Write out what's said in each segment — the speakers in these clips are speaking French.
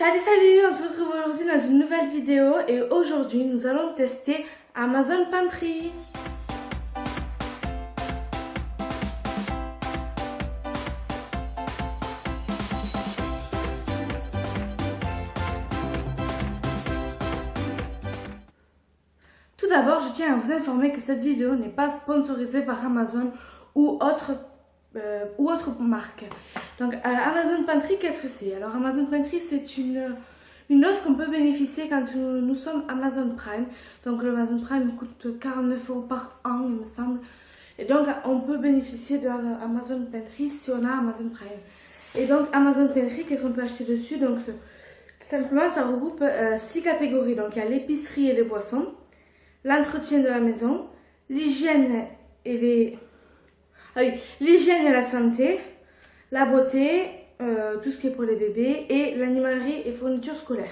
Salut, on se retrouve aujourd'hui dans une nouvelle vidéo et aujourd'hui nous allons tester Amazon Pantry. Tout d'abord, je tiens à vous informer que cette vidéo n'est pas sponsorisée par Amazon ou autre marque. Donc Amazon Pantry, qu'est-ce que c'est? Alors Amazon Pantry, c'est une offre qu'on peut bénéficier quand nous sommes Amazon Prime. Donc le Amazon Prime coûte 49 € par an, il me semble. Et donc on peut bénéficier de Amazon Pantry si on a Amazon Prime. Et donc Amazon Pantry, qu'est-ce qu'on peut acheter dessus? Donc simplement, ça regroupe 6 catégories. Donc il y a l'épicerie et les boissons, l'entretien de la maison, l'hygiène et l'hygiène et la santé, la beauté, tout ce qui est pour les bébés, et l'animalerie et fournitures scolaires.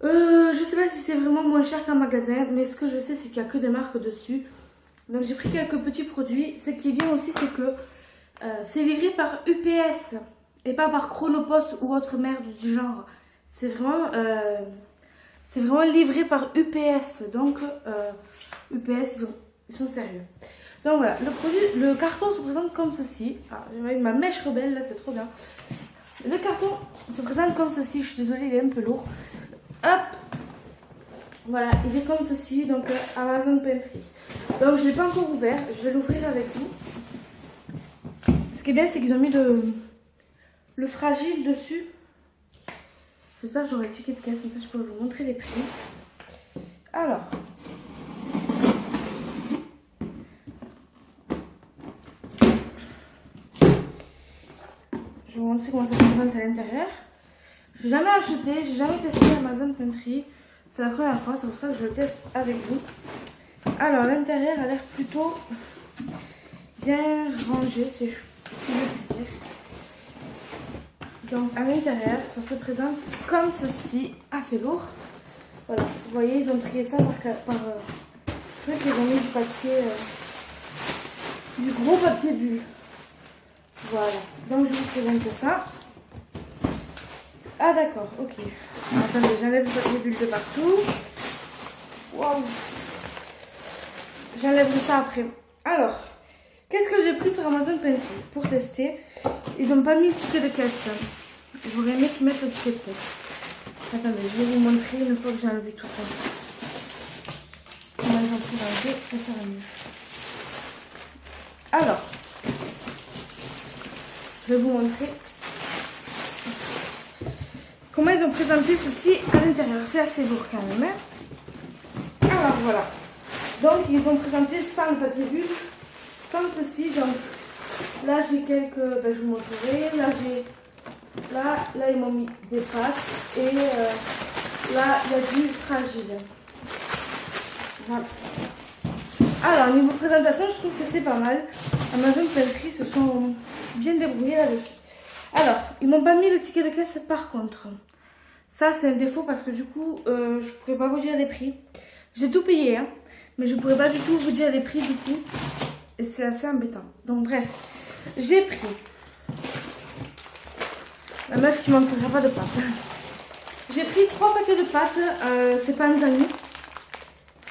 Je sais pas si c'est vraiment moins cher qu'un magasin, mais ce que je sais, c'est qu'il n'y a que des marques dessus. Donc j'ai pris quelques petits produits. Ce qui est bien aussi, c'est que c'est livré par UPS et pas par Chronopost ou autre merde du genre. C'est vraiment livré par UPS. Donc UPS, ils sont sérieux. Donc voilà, le carton se présente comme ceci. Ah, j'ai ma mèche rebelle là, c'est trop bien. Le carton se présente comme ceci. Je suis désolée, il est un peu lourd. Hop, voilà, il est comme ceci. Donc Amazon Pantry. Donc je ne l'ai pas encore ouvert. Je vais l'ouvrir avec vous. Ce qui est bien, c'est qu'ils ont mis le fragile dessus. J'espère que j'aurai le ticket de caisse, comme ça je pourrai vous montrer les prix. Alors. Je vais vous montrer comment ça se présente à l'intérieur. Je n'ai jamais acheté, j'ai jamais testé Amazon Pantry. C'est la première fois, c'est pour ça que je le teste avec vous. Alors l'intérieur a l'air plutôt bien rangé, si je puis dire. Donc à l'intérieur, ça se présente comme ceci. Ah, c'est lourd. Voilà, vous voyez, ils ont trié ça par truc, ils ont mis du papier, du gros papier bulle. Voilà, donc je vous présente ça. Ah d'accord, ok. Attendez, j'enlève le papier bulle de partout. Waouh. J'enlève ça après. Alors, qu'est-ce que j'ai pris sur Amazon Pantry pour tester? Ils n'ont pas mis le ticket de caisse. J'aurais aimé qu'ils mettent le ticket de caisse. Attendez, je vais vous montrer une fois que j'ai enlevé tout ça. Comment ils ont pris l'enlever, ça sera mieux. Alors, je vais vous montrer comment ils ont présenté ceci à l'intérieur. C'est assez lourd quand même. Hein. Alors voilà. Donc ils ont présenté sans le papier bulle comme ceci. Donc là j'ai quelques. Je vous montrerai. Là ils m'ont mis des pâtes. Et là il y a du fragile. Voilà. Alors niveau présentation, je trouve que c'est pas mal. Amazon Pantry se sont bien débrouillés là-dessus. Alors, ils m'ont pas mis le ticket de caisse par contre. Ça, c'est un défaut parce que du coup, je pourrais pas vous dire les prix. J'ai tout payé, hein, mais je pourrais pas du tout vous dire les prix du coup. Et c'est assez embêtant. Donc bref, j'ai pris la meuf qui manquera pas de pâtes. J'ai pris 3 paquets de pâtes, c'est Panzani.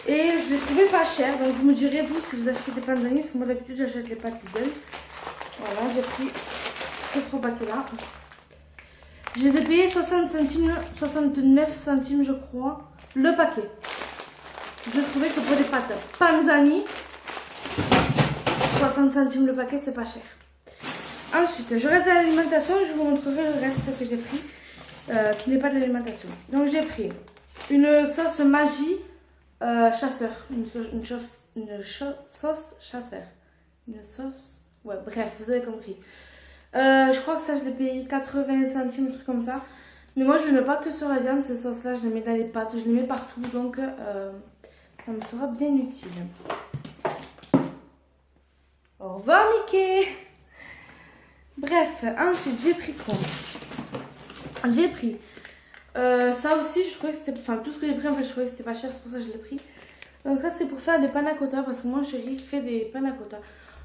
Et je les trouvais pas cher, donc vous me direz vous si vous achetez des Panzani, parce que moi d'habitude j'achète les pâtes Lidl. Voilà, j'ai pris ces 3 paquets là. Je les ai payés 60 centimes, 69 centimes je crois, le paquet. Je trouvais que pour des pâtes Panzani, 60 centimes le paquet, c'est pas cher. Ensuite, je reste à l'alimentation et je vous montrerai le reste que j'ai pris, qui n'est pas de l'alimentation. Donc j'ai pris une sauce Maggi chasseur, une sauce chasseur. Une sauce, ouais, bref, vous avez compris. Je crois que ça, je l'ai payé 80 centimes, un truc comme ça. Mais moi, je ne les mets pas que sur la viande, ces sauces-là, je les mets dans les pâtes, je les mets partout. Donc, ça me sera bien utile. Au revoir, Mickey! Bref, ensuite, j'ai pris quoi? J'ai pris ça aussi, je trouvais que c'était... Enfin, tout ce que j'ai pris, en fait, je trouvais que c'était pas cher, c'est pour ça que je l'ai pris. Donc ça, c'est pour faire des panna cotta, parce que moi, chérie, fait des panna cotta.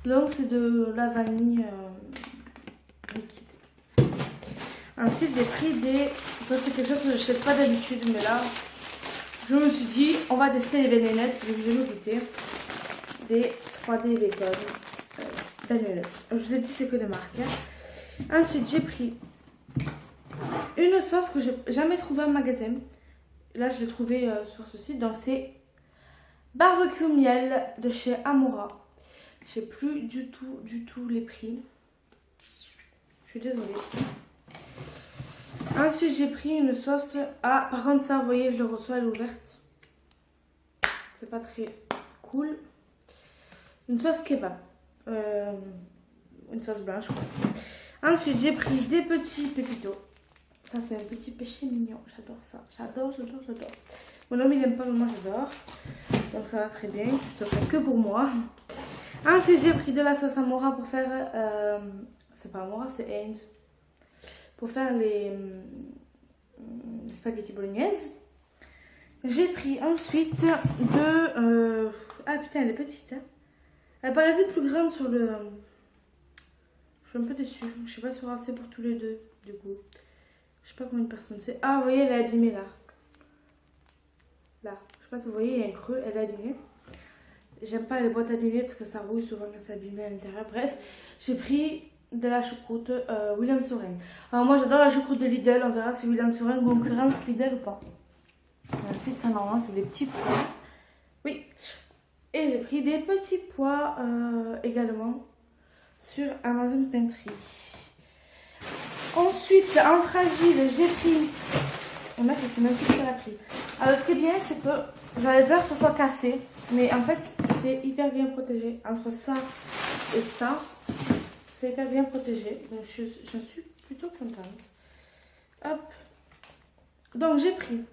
Donc, c'est de la vanille liquide. Ensuite, j'ai pris des Ça c'est quelque chose que je n'achète pas d'habitude, mais là je me suis dit on va tester les baignonettes, donc je vais me goûter des 3D Bacon baignonettes. Je vous ai dit c'est que des marques. Hein. Ensuite j'ai pris une sauce que j'ai jamais trouvée en magasin. Là je l'ai trouvée sur ce site, donc c'est barbecue miel de chez Amora. Je sais plus du tout les prix. Je suis désolée. Ensuite, j'ai pris une sauce. Ah, par contre, ça, vous voyez, je le reçois, elle est ouverte. C'est pas très cool. Une sauce kebab. Une sauce blanche, quoi. Ensuite, j'ai pris des petits pépitos. Ça, c'est un petit péché mignon. J'adore ça. J'adore. Mon homme, il aime pas, mais moi, j'adore. Donc, ça va très bien. Ça fait que pour moi. Ensuite, j'ai pris de la sauce Amora pour faire... c'est pas Amora, c'est Heinz. Pour faire les spaghetti bolognaise. J'ai pris ensuite de... Ah putain, elle est petite. Hein. Elle paraissait plus grande sur le... Je suis un peu déçue. Je sais pas si on assez pour tous les deux, du coup. Je sais pas combien de personnes c'est. Ah, vous voyez, elle est abîmée là. Là. Je sais pas si vous voyez, il y a un creux, elle est abîmée. J'aime pas les boîtes abîmées parce que ça rouille souvent quand c'est abîmé à l'intérieur. Bref, j'ai pris de la choucroute William Soren. Alors moi j'adore la choucroute de Lidl, on verra si William Soren concurrence Lidl ou pas. Ensuite ça normalement c'est des petits pois. Oui. Et j'ai pris des petits pois également sur Amazon Pantry. Ensuite en fragile j'ai pris... On a fait même plus que la pris. Alors ce qui est bien c'est que j'avais peur que ce soit cassé. Mais en fait c'est hyper bien protégé. Entre ça et ça. C'est hyper bien protégé, donc je suis plutôt contente. Hop. Donc j'ai pris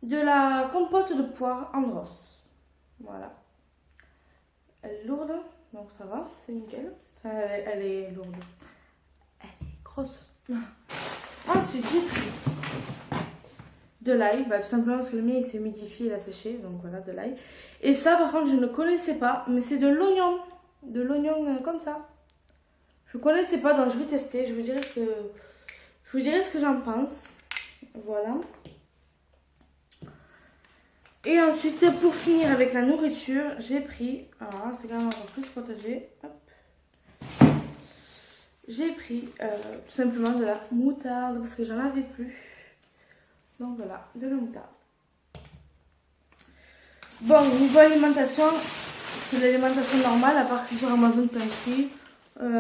de la compote de poire Andros. Voilà. Elle est lourde, donc ça va, c'est nickel. Enfin, elle est lourde. Elle est grosse. Ensuite j'ai pris de l'ail, tout simplement parce que le mien il s'est humidifié, il a séché, donc voilà de l'ail. Et ça par contre je ne connaissais pas, mais c'est de l'oignon. De l'oignon comme ça. Je connaissais pas, donc je vais tester. Je vous dirai ce que j'en pense. Voilà. Et ensuite, pour finir avec la nourriture, j'ai pris... Alors, c'est quand même encore plus protégé. Hop. J'ai pris tout simplement de la moutarde parce que j'en avais plus. Donc voilà, de la moutarde. Bon, niveau alimentation, c'est l'alimentation normale à part que sur Amazon Pantry.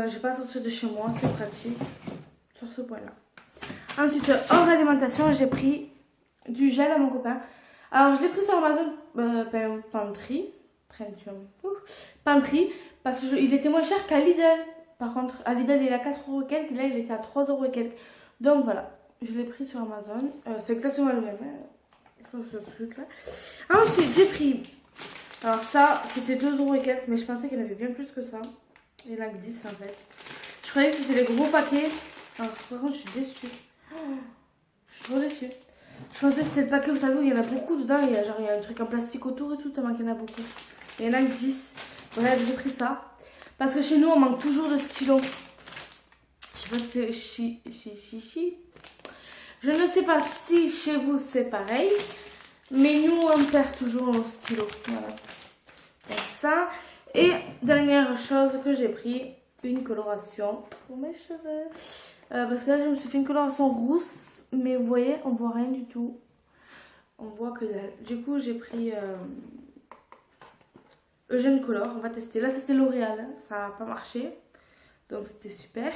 J'ai pas sorti de chez moi, c'est pratique sur ce point là. Ensuite hors alimentation j'ai pris du gel à mon copain. Alors je l'ai pris sur Amazon Pantry parce qu'il était moins cher qu'à Lidl. Par contre à Lidl il est à 4€ et quelques, là il était à 3€ et quelques. Donc voilà, je l'ai pris sur Amazon. C'est exactement le même ce truc là. Ensuite j'ai pris, alors ça c'était 2€ et quelques, mais je pensais qu'il y en avait bien plus que ça. Il y en a que 10 en fait. Je croyais que c'était les gros paquets. Alors par contre je suis déçue. Je suis trop déçue. Je pensais que c'était le paquet, vous savez, où il y en a beaucoup dedans. Il y a un truc en plastique autour et tout, tellement qu'il y en a beaucoup. Il y en a que 10. Bref, j'ai pris ça. Parce que chez nous, on manque toujours de stylos. Je sais pas si c'est Je ne sais pas si chez vous c'est pareil. Mais nous, on perd toujours nos stylos. Voilà. Donc ça. Et dernière chose que j'ai pris, une coloration pour mes cheveux. Parce que là, je me suis fait une coloration rousse. Mais vous voyez, on voit rien du tout. On voit que dalle. Du coup, j'ai pris Eugène Color. On va tester. Là, c'était L'Oréal. Ça n'a pas marché. Donc, c'était super.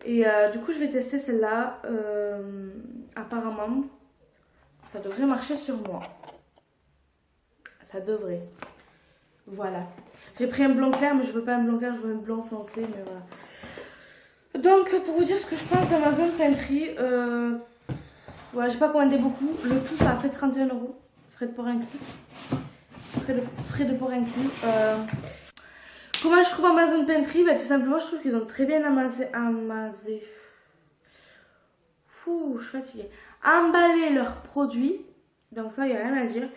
Et du coup, je vais tester celle-là. Apparemment, ça devrait marcher sur moi. Ça devrait. Voilà. J'ai pris un blond clair, mais je veux pas un blond clair, je veux un blond foncé, mais voilà. Donc, pour vous dire ce que je pense d'Amazon Pantry, voilà, j'ai pas commandé beaucoup. Le tout, ça a fait 31€. Frais de port inclus. Frais de port inclus. Comment je trouve Amazon Pantry? Tout simplement, je trouve qu'ils ont très bien je suis fatiguée. Emballé leurs produits. Donc ça, il n'y a rien à dire.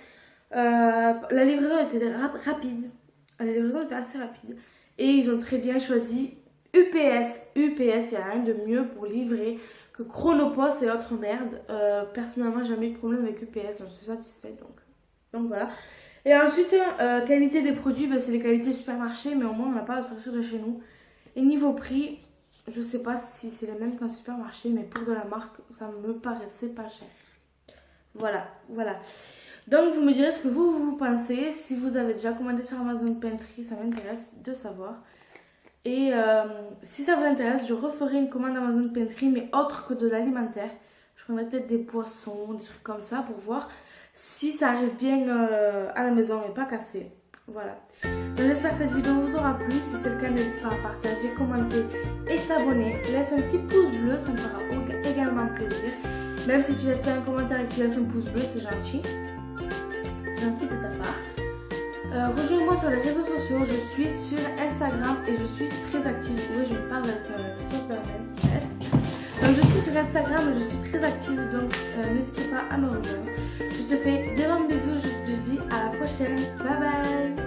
La livraison était rapide. La livraison était assez rapide. Et ils ont très bien choisi UPS. UPS, il n'y a rien de mieux pour livrer que Chronopost et autres merdes. Personnellement, j'ai jamais eu de problème avec UPS, j'en suis satisfaite donc voilà. Et ensuite, qualité des produits, ben, c'est les qualités supermarché, mais au moins on n'a pas à sortir de chez nous. Et niveau prix, je sais pas si c'est les mêmes qu'un supermarché, mais pour de la marque, ça me paraissait pas cher. Voilà. Donc vous me direz ce que vous pensez. Si vous avez déjà commandé sur Amazon Pantry, ça m'intéresse de savoir. Et si ça vous intéresse, je referai une commande Amazon Pantry, mais autre que de l'alimentaire. Je prendrai peut-être des poissons, des trucs comme ça pour voir si ça arrive bien à la maison et pas cassé. Voilà. Donc j'espère que cette vidéo vous aura plu. Si c'est le cas, n'hésitez pas à partager, commenter et t'abonner. Laisse un petit pouce bleu, ça me fera également plaisir. Même si tu laisses pas un commentaire et que tu laisses un pouce bleu, c'est gentil. C'est gentil de ta part. Rejoins-moi sur les réseaux sociaux. Je suis sur Instagram et je suis très active. Oui, je parle avec quelque chose de la même tête. Donc je suis sur Instagram et je suis très active, donc n'hésitez pas à me rejoindre. Je te fais d'énormes bisous, je te dis à la prochaine. Bye bye.